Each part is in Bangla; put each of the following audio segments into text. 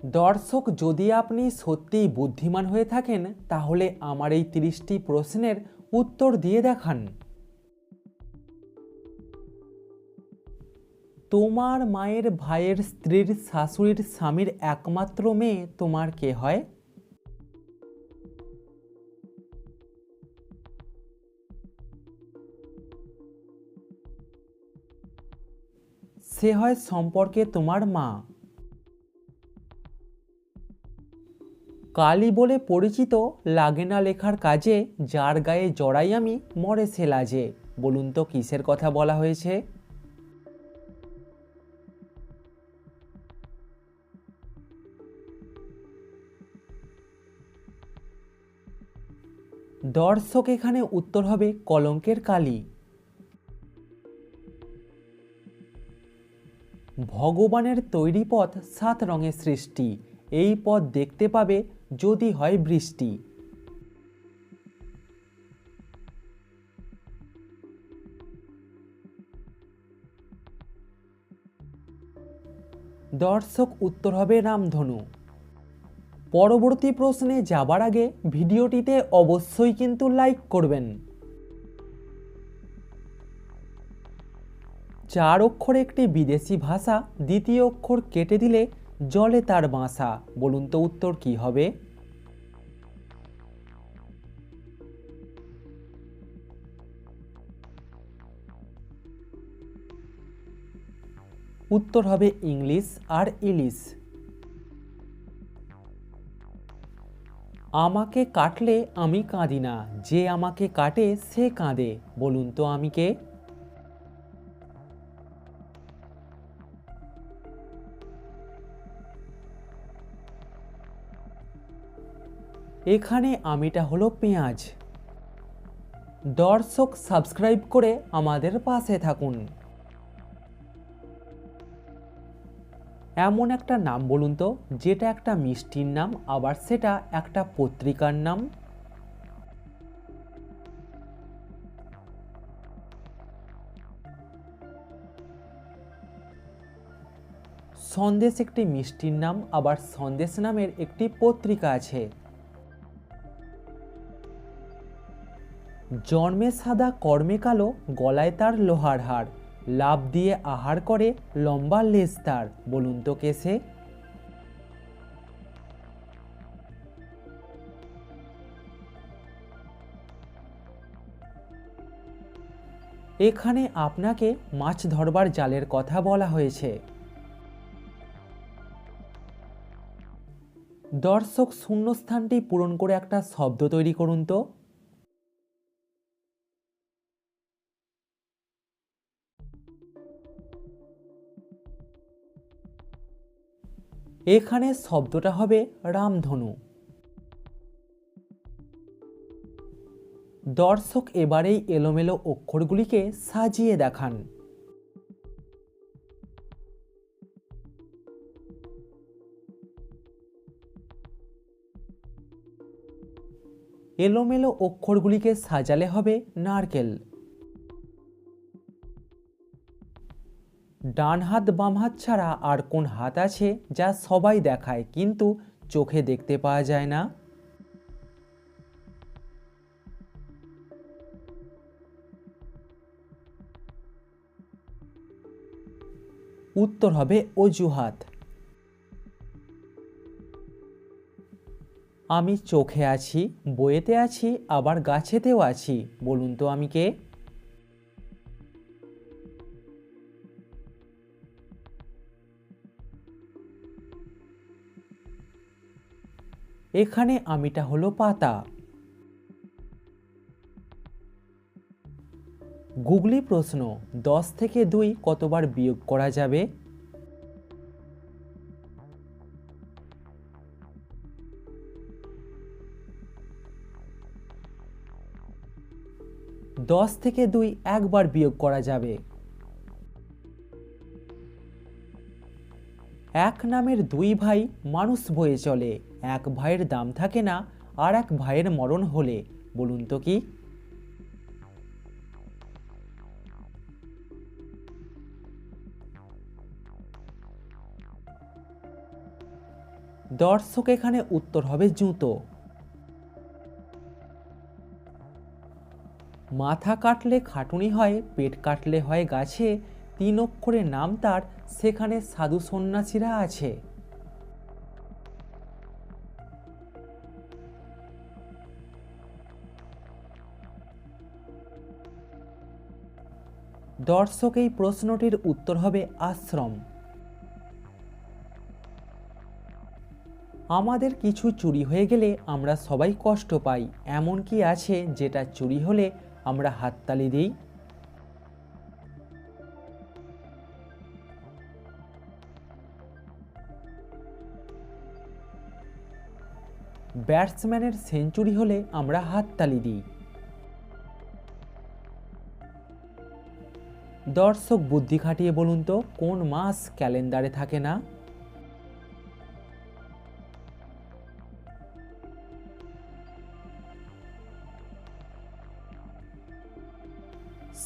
দর্শক, যদি আপনি সত্যিই বুদ্ধিমান হয়ে থাকেন তাহলে আমার এই 30টি প্রশ্নের উত্তর দিয়ে দেখান। তোমার মায়ের ভাইয়ের স্ত্রীর শাশুড়ির স্বামীর একমাত্র মেয়ে তোমার কে হয়? সে হয় সম্পর্কে তোমার মা। কালী বলে পরিচিত লাগে না লেখার কাজে, যার গায়ে জড়াই আমি মরে সে লাজে। বলুন তো কিসের কথা বলা হয়েছে? দর্শক, এখানে উত্তর হবে কলঙ্কের কালী। ভগবানের তৈরি পথ 7 রঙের সৃষ্টি, এই পথ দেখতে পাবে যদি হয় বৃষ্টি। দর্শক, উত্তর হবে রামধনু। পরবর্তী প্রশ্নে যাবার আগে ভিডিওটিতে অবশ্যই কিন্তু লাইক করবেন। 4 অক্ষর একটি বিদেশি ভাষা, দ্বিতীয় অক্ষর কেটে দিলে জলে তার বাসা। বলুন তো উত্তর কি হবে? উত্তর হবে ইংলিশ আর ইলিশ। আমাকে কাটলে আমি কাঁদি না, যে আমাকে কাটে সে কাঁদে। বলুন তো আমি কে? এখানে আমিটা হলো পেঁয়াজ। দর্শক, সাবস্ক্রাইব করে আমাদের পাশে থাকুন। এমন একটা নাম বলুন তো যেটা একটা মিষ্টির নাম আবার সেটা একটা পত্রিকার নাম। সন্দেশ একটি মিষ্টির নাম, আবার সন্দেশ নামের একটি পত্রিকা আছে। জন্মে সাদা কর্মে কালো, গলায় তার লোহার হার, লাভ দিয়ে আহার করে লম্বা লেজ তার। বলুন তো কে সে? এখানে আপনাকে মাছ ধরবার জালের কথা বলা হয়েছে। দর্শক, শূন্যস্থানটি পূরণ করে একটা শব্দ তৈরি করুন তো। এখানে শব্দটা হবে রামধনু। দর্শক, এবারেই এলোমেলো অক্ষরগুলিকে সাজিয়ে দেখান। এলোমেলো অক্ষরগুলিকে সাজালে হবে নারকেল। ডান হাত বাম হাত ছাড়া আর কোন হাত আছে যা সবাই দেখায় কিন্তু চোখে দেখতে পাওয়া যায় না? উত্তর হবে অজুহাত। আমি চোখে আছি, বইয়েতে আছি, আবার গাছেতেও আছি। বলুন তো আমি কে? এখানে আমিটা হলো পাতা। গুগলি প্রশ্ন, 10 থেকে 2 কতবার বিয়োগ করা যাবে? 10 থেকে 2 একবার বিয়োগ করা যাবে। এক নামের 2 ভাই মানুষ বয়ে চলে, এক ভাইয়ের দাম থাকে না আর এক ভাইয়ের মরণ হলে। বলুন তো কি? দর্শক এখানে উত্তর হবে জুতো। মাথা কাটলে খাটুনি হয়, পেট কাটলে হয় গাছে, 3 অক্ষরের নাম তার, সেখানে সাধু সন্ন্যাসীরা আছে। দর্শক এই প্রশ্নটির উত্তর হবে আশ্রম। আমাদের কিছু চুরি হয়ে গেলে আমরা সবাই কষ্ট পাই, এমন কি আছে যেটা চুরি হলে আমরা হাততালি দিই? ব্যাটসম্যানের সেঞ্চুরি হলে আমরা হাততালি দিই। দর্শক বুদ্ধি খাটিয়ে বলুন তো কোন মাস ক্যালেন্ডারে থাকে না?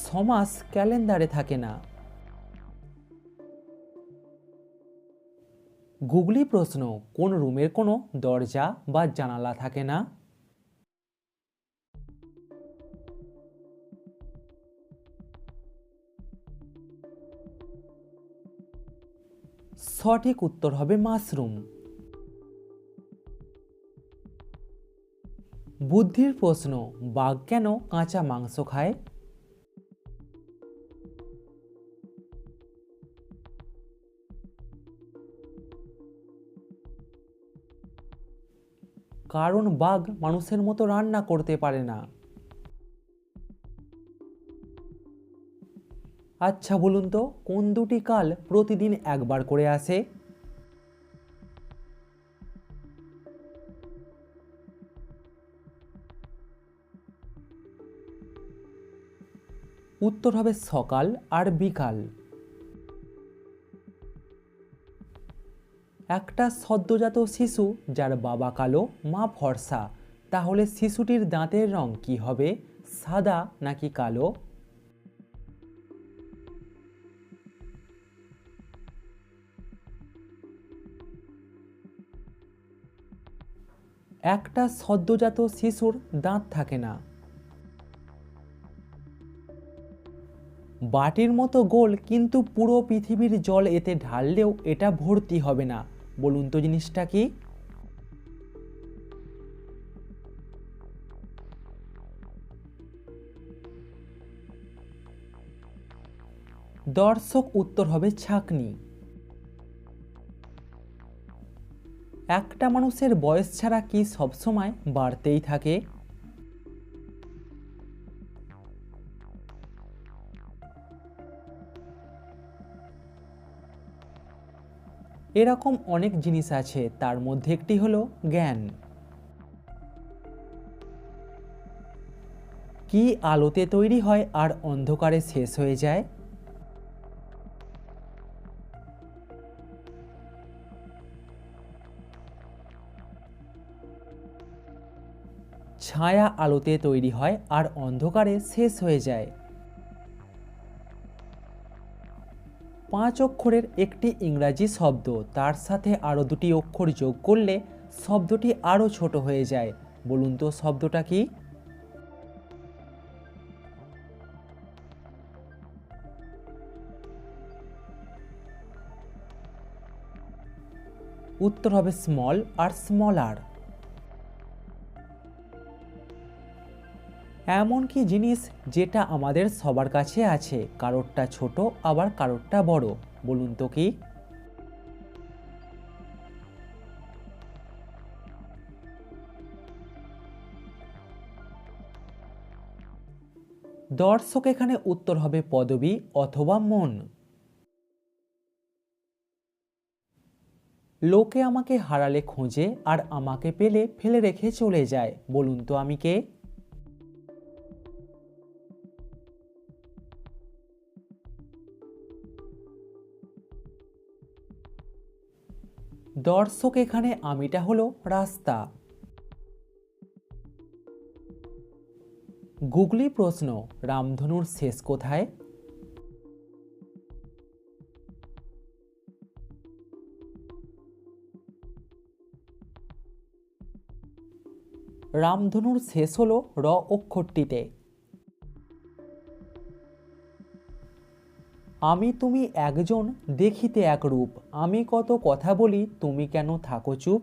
ছমাস ক্যালেন্ডারে থাকে না। গুগলি প্রশ্ন, কোন রুমের কোনো দরজা বা জানালা থাকে না? সঠিক উত্তর হবে মাশরুম। বুদ্ধির প্রশ্ন, বাঘ কেন কাঁচা মাংস খায়? কারণ বাঘ মানুষের মতো রান্না করতে পারে না। আচ্ছা বলুন তো কোন দুটি কাল প্রতিদিন একবার করে আসে? উত্তর হবে সকাল আর বিকাল। একটা সদ্যজাত শিশু যার বাবা কালো মা ফর্সা, তাহলে শিশুটির দাঁতের রং কি হবে, সাদা নাকি কালো? একটা সদ্যজাত শিশুর দাঁত থাকে না। বাটির মতো গোল কিন্তু পুরো পৃথিবীর জল এতে ঢাললেও এটা ভর্তি হবে না, বলুন তো জিনিসটা কি? দর্শক উত্তর হবে ছাঁকনি। একটা মানুষের বয়স ছাড়া কি সবসময় বাড়তেই থাকে? এরকম অনেক জিনিস আছে, তার মধ্যে একটি হলো জ্ঞান। কি আলোতে তৈরি হয় আর অন্ধকারে শেষ হয়ে যায়? ছায়া আলোতে তৈরি হয় আর অন্ধকারে শেষ হয়ে যায়। 5 অক্ষরের একটি ইংরাজি শব্দ, তার সাথে আরও দুটি অক্ষর যোগ করলে শব্দটি আরও ছোট হয়ে যায়, বলুন তো শব্দটা কি? উত্তর হবে স্মল আর স্মলার। এমন কি জিনিস যেটা আমাদের সবার কাছে আছে, কারোরটা ছোট আবার কারোরটা বড়, বলুন তো কি? দর্শক এখানে উত্তর হবে পদবী অথবা মন। লোকে আমাকে হারালে খোঁজে আর আমাকে পেলে ফেলে রেখে চলে যায়, বলুন তো আমি কে? দর্শক এখানে আমিটা হলো রাস্তা। গুগলি প্রশ্ন, রামধনুর শেষ কোথায়? রামধনুর শেষ হলো র অক্ষরটিতে। আমি তুমি একজন, দেখিতে এক রূপ, আমি কত কথা বলি তুমি কেন থাকো চুপ।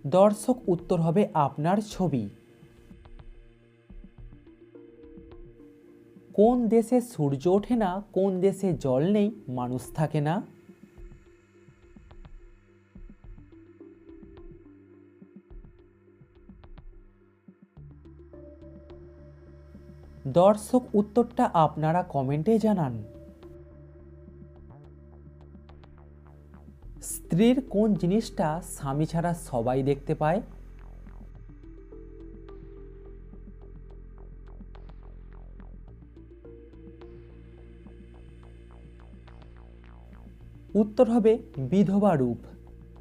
দর্শক উত্তর হবে আপনার ছবি। কোন দেশে সূর্য ওঠে না, কোন দেশে জল নেই, মানুষ থাকে না। দর্শক উত্তরটা আপনারা কমেন্টে জানান। স্ত্রীর কোন জিনিসটা স্বামী ছাড়া সবাই দেখতে পায়। উত্তর হবে বিধবা রূপ।